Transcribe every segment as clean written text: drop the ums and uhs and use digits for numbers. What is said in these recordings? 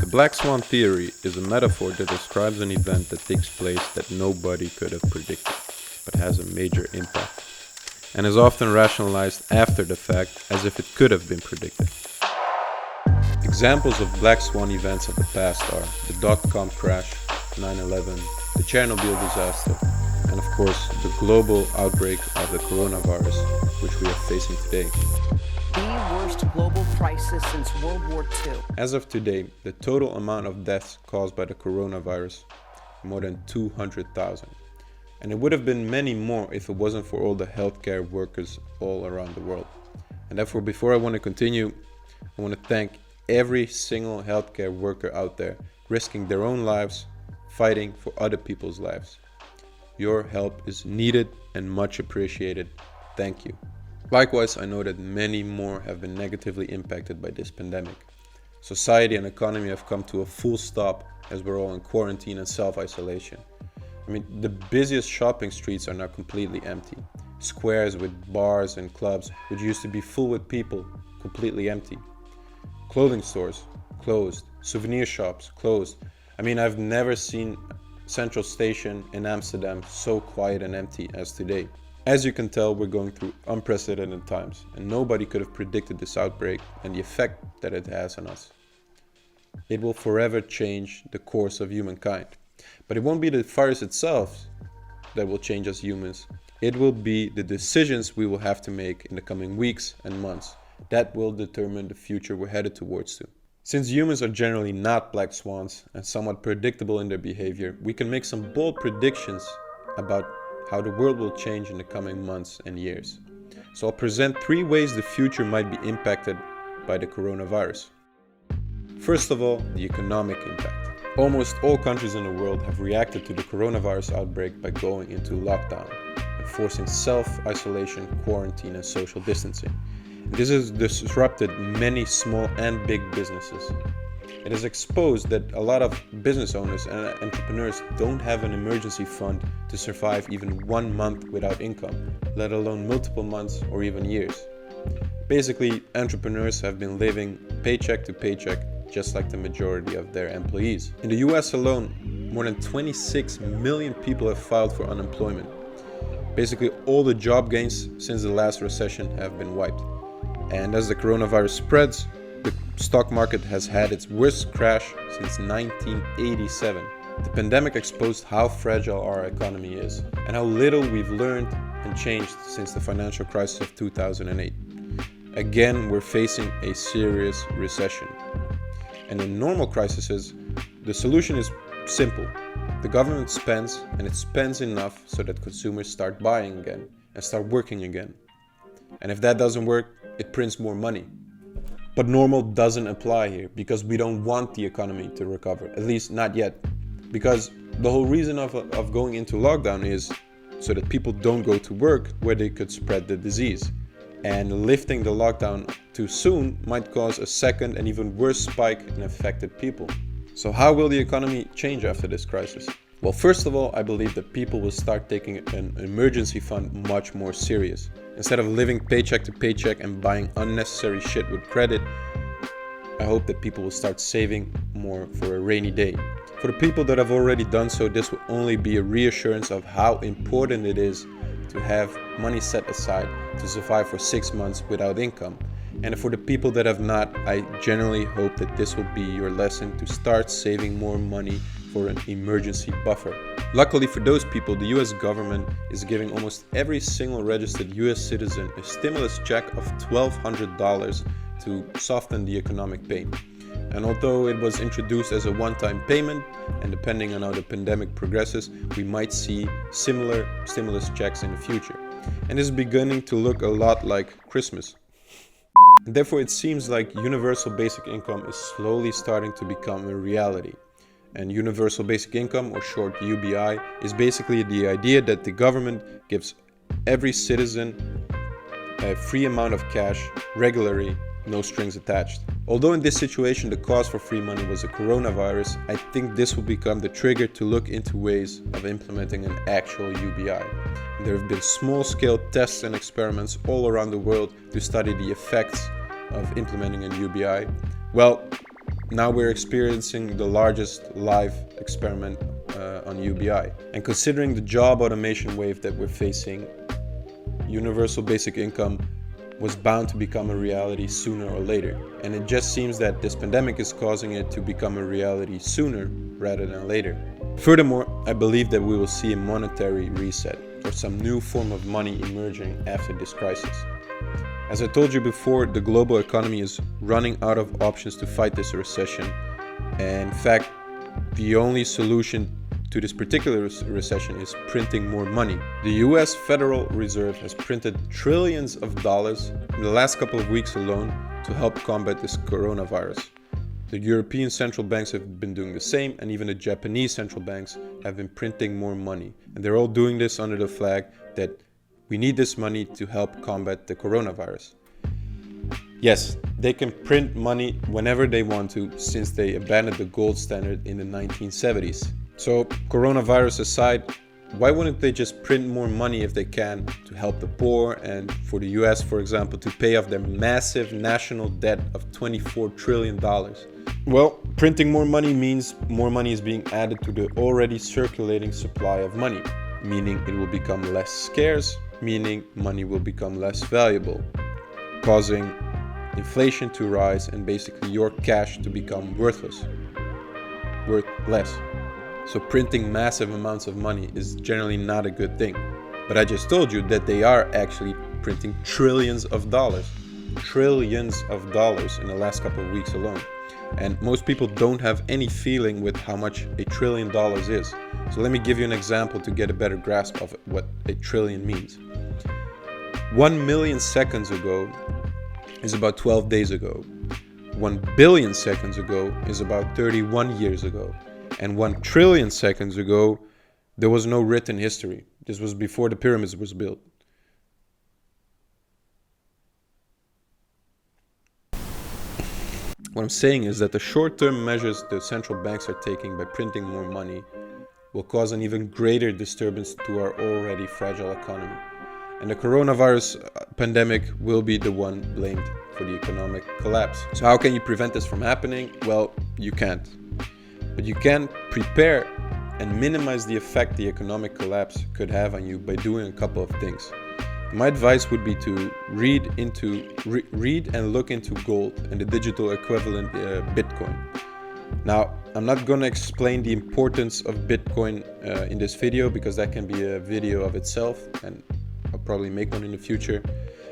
The black swan theory is a metaphor that describes an event that takes place that nobody could have predicted, but has a major impact, and is often rationalized after the fact as if it could have been predicted. Examples of black swan events of the past are the dot-com crash, 9/11, the Chernobyl disaster, and of course the global outbreak of the coronavirus, which we are facing today. The worst global crisis since World War II. As of today, the total amount of deaths caused by the coronavirus more than 200,000. And it would have been many more if it wasn't for all the healthcare workers all around the world. And therefore, before I want to continue, I want to thank every single healthcare worker out there risking their own lives, fighting for other people's lives. Your help is needed and much appreciated. Thank you. Likewise, I know that many more have been negatively impacted by this pandemic. Society and economy have come to a full stop as we're all in quarantine and self-isolation. The busiest shopping streets are now completely empty. Squares with bars and clubs, which used to be full with people, completely empty. Clothing stores, closed. Souvenir shops, closed. I've never seen Central Station in Amsterdam so quiet and empty as today. As you can tell, we're going through unprecedented times, and nobody could have predicted this outbreak and the effect that it has on us. It will forever change the course of humankind. But it won't be the virus itself that will change us humans. It will be the decisions we will have to make in the coming weeks and months that will determine the future we're headed towards to. Since humans are generally not black swans and somewhat predictable in their behavior, we can make some bold predictions about how the world will change in the coming months and years. So I'll present 3 ways the future might be impacted by the coronavirus. First of all, the economic impact. Almost all countries in the world have reacted to the coronavirus outbreak by going into lockdown, enforcing self-isolation, quarantine, and social distancing. This has disrupted many small and big businesses. It has exposed that a lot of business owners and entrepreneurs don't have an emergency fund to survive even 1 month without income, let alone multiple months or even years. Basically, entrepreneurs have been living paycheck to paycheck, just like the majority of their employees. In the US alone, more than 26 million people have filed for unemployment. Basically, all the job gains since the last recession have been wiped. And as the coronavirus spreads, the stock market has had its worst crash since 1987. The pandemic exposed how fragile our economy is and how little we've learned and changed since the financial crisis of 2008. Again, we're facing a serious recession. And in normal crises, the solution is simple. The government spends, and it spends enough so that consumers start buying again and start working again. And if that doesn't work, it prints more money. But normal doesn't apply here because we don't want the economy to recover, at least not yet. Because the whole reason of going into lockdown is so that people don't go to work where they could spread the disease. And lifting the lockdown too soon might cause a second and even worse spike in affected people. So how will the economy change after this crisis? Well, first of all, I believe that people will start taking an emergency fund much more serious. Instead of living paycheck to paycheck and buying unnecessary shit with credit, I hope that people will start saving more for a rainy day. For the people that have already done so, this will only be a reassurance of how important it is to have money set aside to survive for 6 months without income. And for the people that have not, I generally hope that this will be your lesson to start saving more money for an emergency buffer. Luckily for those people, the US government is giving almost every single registered US citizen a stimulus check of $1,200 to soften the economic pain. And although it was introduced as a one-time payment, and depending on how the pandemic progresses, we might see similar stimulus checks in the future. And this is beginning to look a lot like Christmas. And therefore, it seems like universal basic income is slowly starting to become a reality. And universal basic income, or short UBI, is basically the idea that the government gives every citizen a free amount of cash regularly, no strings attached. Although in this situation the cause for free money was the coronavirus, I think this will become the trigger to look into ways of implementing an actual UBI. There have been small-scale tests and experiments all around the world to study the effects of implementing an UBI. Well, Now we're experiencing the largest live experiment on UBI. And considering the job automation wave that we're facing, universal basic income was bound to become a reality sooner or later. And it just seems that this pandemic is causing it to become a reality sooner rather than later. Furthermore, I believe that we will see a monetary reset or some new form of money emerging after this crisis. As I told you before, the global economy is running out of options to fight this recession. And in fact, the only solution to this particular recession is printing more money. The US Federal Reserve has printed trillions of dollars in the last couple of weeks alone to help combat this coronavirus. The European central banks have been doing the same, and even the Japanese central banks have been printing more money. And they're all doing this under the flag that we need this money to help combat the coronavirus. Yes, they can print money whenever they want to, since they abandoned the gold standard in the 1970s. So, coronavirus aside, why wouldn't they just print more money if they can to help the poor and for the US, for example, to pay off their massive national debt of $24 trillion? Well, printing more money means more money is being added to the already circulating supply of money, meaning it will become less scarce, meaning money will become less valuable, causing inflation to rise and basically your cash to become worth less. So printing massive amounts of money is generally not a good thing. But I just told you that they are actually printing trillions of dollars in the last couple of weeks alone. And most people don't have any feeling with how much $1 trillion is. So let me give you an example to get a better grasp of what $1 trillion means. 1 million seconds ago is about 12 days ago. 1 billion seconds ago is about 31 years ago. And 1 trillion seconds ago, there was no written history. This was before the pyramids was built. What I'm saying is that the short-term measures the central banks are taking by printing more money will cause an even greater disturbance to our already fragile economy. And the coronavirus pandemic will be the one blamed for the economic collapse. So how can you prevent this from happening? Well, you can't. But you can prepare and minimize the effect the economic collapse could have on you by doing a couple of things. My advice would be to read and look into gold and the digital equivalent Bitcoin. Now, I'm not going to explain the importance of Bitcoin in this video because that can be a video of itself, and I'll probably make one in the future.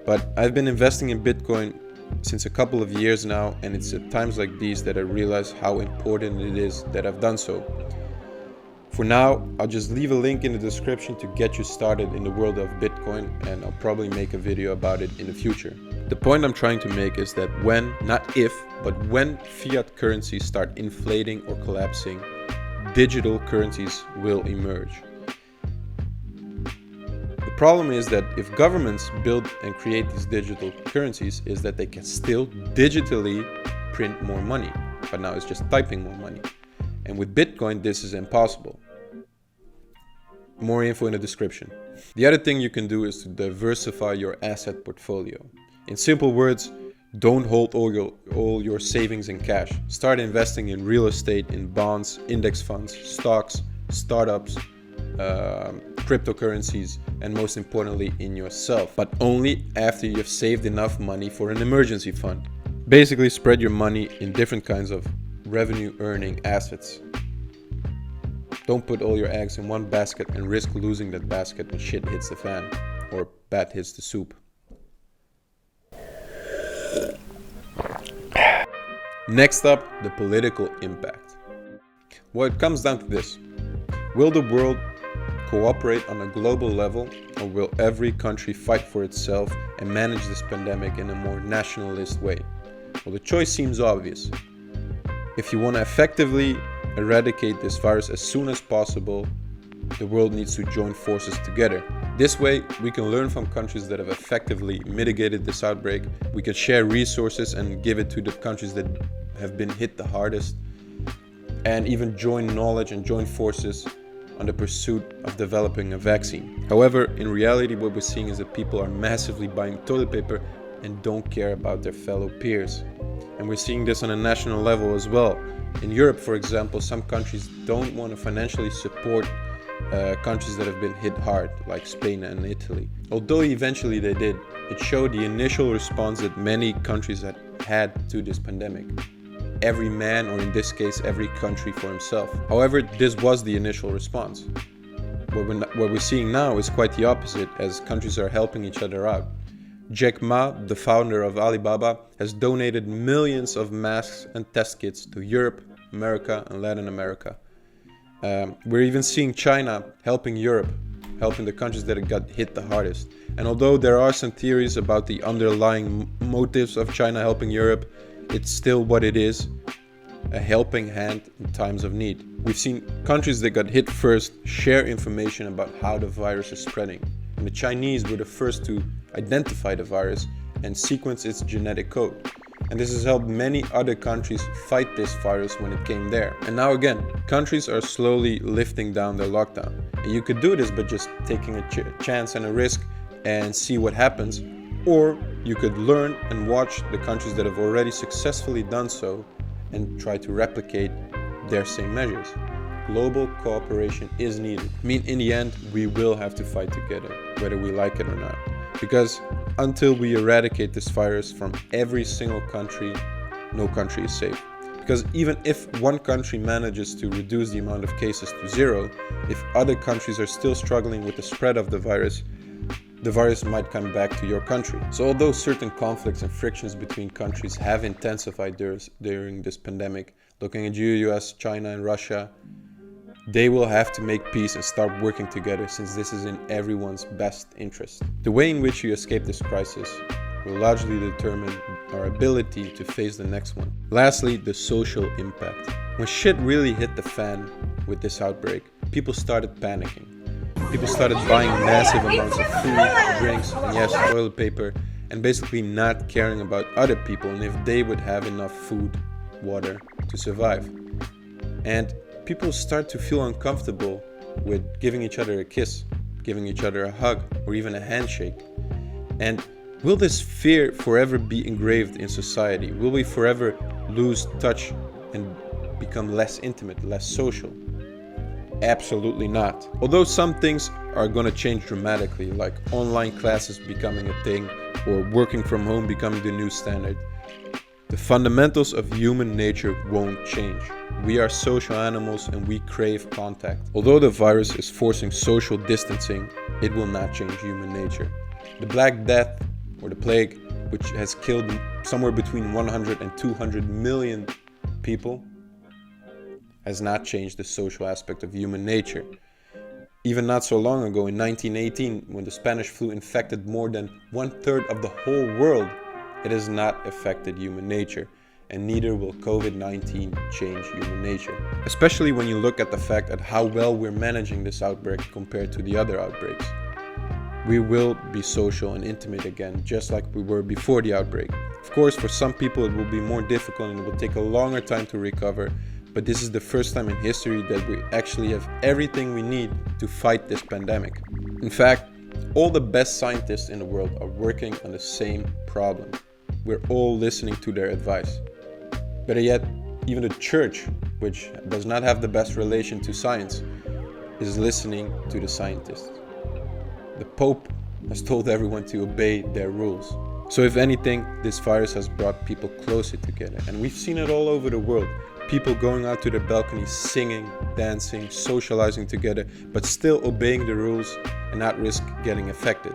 But I've been investing in Bitcoin since a couple of years now, and it's at times like these that I realize how important it is that I've done so. For now, I'll just leave a link in the description to get you started in the world of Bitcoin, and I'll probably make a video about it in the future. The point I'm trying to make is that when, not if, but when fiat currencies start inflating or collapsing, digital currencies will emerge. The problem is that if governments build and create these digital currencies, is that they can still digitally print more money, but now it's just typing more money. And with Bitcoin, this is impossible. More info in the description. The other thing you can do is to diversify your asset portfolio. In simple words, don't hold all your savings in cash. Start investing in real estate, in bonds, index funds, stocks, startups, cryptocurrencies, and most importantly in yourself, but only after you've saved enough money for an emergency fund. Basically, spread your money in different kinds of revenue earning assets. Don't put all your eggs in one basket and risk losing that basket when shit hits the fan or bat hits the soup. Next up, the political impact. Well, it comes down to this. Will the world cooperate on a global level, or will every country fight for itself and manage this pandemic in a more nationalist way? Well, the choice seems obvious. If you want to effectively eradicate this virus as soon as possible, the world needs to join forces together. This way, we can learn from countries that have effectively mitigated this outbreak. We can share resources and give it to the countries that have been hit the hardest, and even join knowledge and join forces on the pursuit of developing a vaccine. However, in reality, what we're seeing is that people are massively buying toilet paper and don't care about their fellow peers. And we're seeing this on a national level as well. In Europe, for example, some countries don't want to financially support countries that have been hit hard, like Spain and Italy. Although eventually they did, it showed the initial response that many countries had to this pandemic. Every man, or in this case, every country for himself. However, this was the initial response. What we're seeing now is quite the opposite, as countries are helping each other out. Jack Ma, the founder of Alibaba, has donated millions of masks and test kits to Europe, America, and Latin America. We're even seeing China helping Europe, helping the countries that got hit the hardest. And although there are some theories about the underlying motives of China helping Europe, it's still what it is, a helping hand in times of need. We've seen countries that got hit first share information about how the virus is spreading. And the Chinese were the first to identify the virus and sequence its genetic code. And this has helped many other countries fight this virus when it came there. And now again, countries are slowly lifting down their lockdown. And you could do this by just taking a chance and a risk and see what happens. Or you could learn and watch the countries that have already successfully done so and try to replicate their same measures. Global cooperation is needed. I mean, in the end, we will have to fight together, whether we like it or not. Because until we eradicate this virus from every single country, no country is safe. Because even if one country manages to reduce the amount of cases to zero, if other countries are still struggling with the spread of the virus might come back to your country. So although certain conflicts and frictions between countries have intensified during this pandemic, looking at US, China, and Russia, they will have to make peace and start working together, since this is in everyone's best interest. The way in which you escape this crisis will largely determine our ability to face the next one. Lastly, the social impact. When shit really hit the fan with this outbreak, people started panicking. People started buying massive amounts of food, drinks, and yes, toilet paper, and basically not caring about other people and if they would have enough food, water to survive. And people start to feel uncomfortable with giving each other a kiss, giving each other a hug, or even a handshake. And will this fear forever be engraved in society? Will we forever lose touch and become less intimate, less social? Absolutely not. Although some things are going to change dramatically, like online classes becoming a thing or working from home becoming the new standard, the fundamentals of human nature won't change. We are social animals and we crave contact. Although the virus is forcing social distancing, it will not change human nature. The Black Death, or the plague, which has killed somewhere between 100 and 200 million people, has not changed the social aspect of human nature. Even not so long ago, in 1918, when the Spanish flu infected more than 1/3 of the whole world, it has not affected human nature, and neither will COVID-19 change human nature. Especially when you look at the fact at how well we're managing this outbreak compared to the other outbreaks. We will be social and intimate again, just like we were before the outbreak. Of course, for some people it will be more difficult and it will take a longer time to recover, but this is the first time in history that we actually have everything we need to fight this pandemic. In fact, all the best scientists in the world are working on the same problem. We're all listening to their advice. Better yet, even the church, which does not have the best relation to science, is listening to the scientists. The Pope has told everyone to obey their rules. So if anything, this virus has brought people closer together. And we've seen it all over the world. People going out to their balconies, singing, dancing, socializing together, but still obeying the rules and not risk getting affected.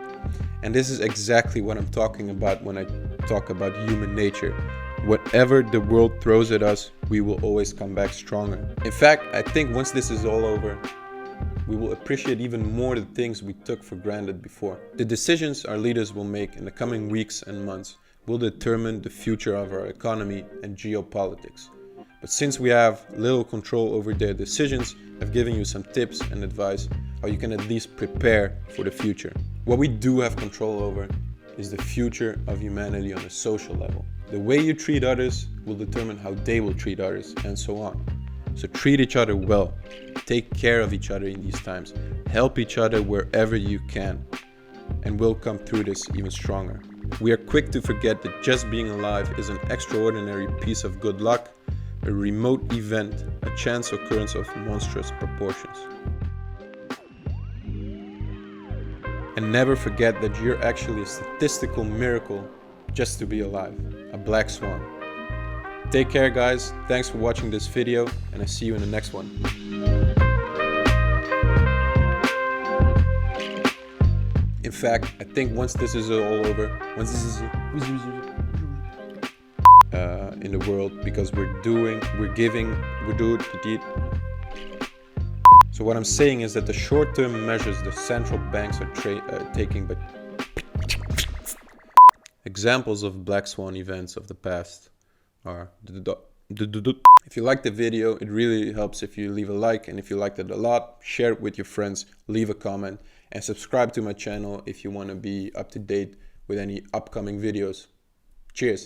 And this is exactly what I'm talking about when I talk about human nature. Whatever the world throws at us, we will always come back stronger. In fact, I think once this is all over, we will appreciate even more the things we took for granted before. The decisions our leaders will make in the coming weeks and months will determine the future of our economy and geopolitics. But since we have little control over their decisions, I've given you some tips and advice how you can at least prepare for the future. What we do have control over is the future of humanity on a social level. The way you treat others will determine how they will treat others, and so on. So treat each other well. Take care of each other in these times. Help each other wherever you can. and will come through this even stronger. We are quick to forget that just being alive is an extraordinary piece of good luck, a remote event, a chance occurrence of monstrous proportions. And never forget that you're actually a statistical miracle just to be alive, a black swan. Take care, guys. Thanks for watching this video, and I see you in the next one. In fact, I think once this is all over, in the world, because we're doing. So what I'm saying is that the short-term measures the central banks are taking, but examples of black swan events of the past are. If you liked the video, it really helps if you leave a like, and if you liked it a lot, share it with your friends, leave a comment, and subscribe to my channel if you want to be up to date with any upcoming videos. Cheers!